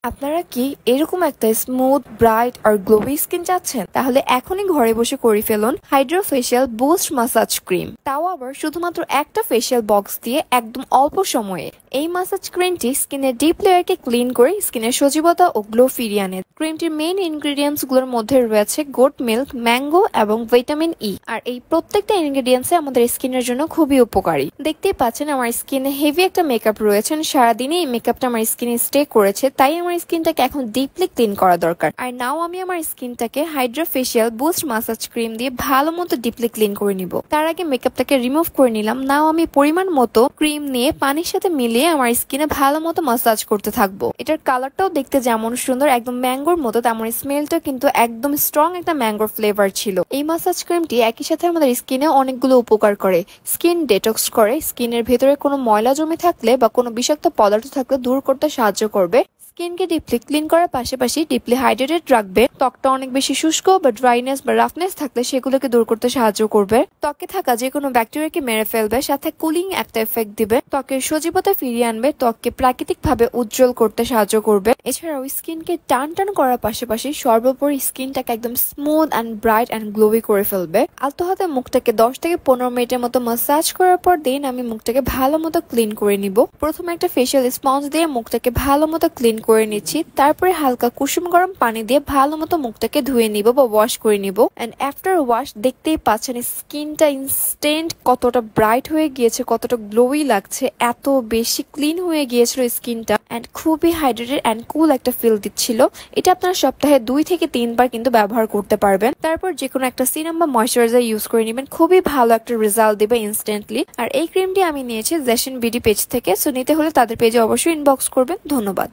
আপনারা কি এরকম একটা স্মুথ, ব্রাইট আর গ্লোবি স্কিন চাচ্ছেন? তাহলে এখনই ঘরে বসে করে ফেলুন Hydra facial boost massage cream. তাও আবার শুধুমাত্র একটা ফেশিয়াল বক্স দিয়ে একদম অল্প সময়ে। এই মাসাজ ক্রিমটি স্কিনের ডিপ লেয়ারকে ক্লিন করে স্কিনের সজীবতা ও গ্লো ফিরিয়ে আনে। ক্রিমটির মেইন ইনগ্রেডিয়েন্টস গুলোর মধ্যে রয়েছে গোট মিল্ক, ম্যাঙ্গো এবং ভিটামিন ই। আর এই প্রত্যেকটা ইনগ্রেডিয়েন্টস আমাদের স্কিনের জন্য খুবই উপকারী। দেখতেই পাচ্ছেন আমার স্কিনে হেভি একটা মেকআপ রয়েছে। সারাদিনে এই মেকআপটা আমার স্কিনে স্টে করেছে, তাই আমার স্কিনটাকে এখন ডিপলি ক্লিন করা দরকার। আর নাও আমি আমার স্কিনটাকে Hydra facial boost massage cream দিয়ে ভালো মতো ডিপলি ক্লিন করে নিব। তার আগে মেকআপটাকে রিমুভ করে নিলাম। নাও আমি পরিমাণ মতো ক্রিম নিয়ে পানির সাথে মিলিয়ে আমার স্কিনে ভালো মতো মাসাজ করতে থাকবো। এটার কালারটাও দেখতে যেমন সুন্দর, একদম ম্যাঙ্গোর মতো, তেমন স্মেলটা কিন্তু একদম স্ট্রং একটা ম্যাঙ্গোর ফ্লেভার ছিল। এই মাসাজ ক্রিমটি একই সাথে আমাদের স্কিনে অনেকগুলো উপকার করে। স্কিন ডেটক্স করে, স্কিনের ভেতরে কোনো ময়লা জমে থাকলে বা কোনো বিষাক্ত পদার্থ থাকলে দূর করতে সাহায্য করবে। স্কিনকে ডিপলি ক্লিন করার পাশাপাশি ডিপলি হাইড্রেটেড রাখবে। ত্বকটা অনেক বেশি শুষ্ক বা ড্রাইনেস বা রাফনেস থাকলে সেগুলোকে দূর করতে সাহায্য করবে। ত্বকে থাকা যে কোনো ব্যাকটেরিয়াকে মেরে ফেলবে, সাথে কুলিং একটা এফেক্ট দিবে। ত্বকের সজীবতা ফিরিয়ে আনবে, ত্বককে প্রাকৃতিক ভাবে উজ্জ্বল করতে সাহায্য করবে। এছাড়াও স্কিনকে টান টান করার পাশাপাশি সর্বোপরি স্কিনটাকে একদম smooth and bright and glowy করে ফেলবে। আলতো হাতে মুখটাকে 10 থেকে 15 মিনিটের মতো মাসাজ করার পর দেন আমি মুখটাকে ভালো মতো ক্লিন করে নিব। প্রথমে একটা ফেশিয়াল স্পঞ্জ দিয়ে মুখটাকে ভালো মতো ক্লিন করে নিচ্ছি। তারপরে হালকা কুসুম গরম পানি দিয়ে ভালো মতো মুখটাকে ধুয়ে নিব বা ওয়াশ করে নিব। এন্ড আফটার ওয়াশ দেখতেই পাচ্ছেন স্কিনটা ইনস্ট্যান্ট কতটা ব্রাইট হয়ে গিয়েছে, কতটা গ্লোই লাগছে। এত বেশি ক্লিন হয়ে গিয়েছিল স্কিনটা এন্ড খুবই হাইড্রেটেড এন্ড কুল একটা ফিল দিচ্ছিল। এটা আপনারা সপ্তাহে 2 থেকে 3 বার কিন্তু ব্যবহার করতে পারবেন। তারপর যে কোনো একটা সিরাম বা ময়শ্চারাইজার ইউজ করে নেবেন, খুবই ভালো একটা রেজাল্ট দিবে ইনস্ট্যান্টলি। আর এই ক্রিমটি আমি নিয়েছি জেশন বিডি পেজ থেকে, সো নিতে হলে তাদের পেজে অবশ্যই ইনবক্স করবেন। ধন্যবাদ।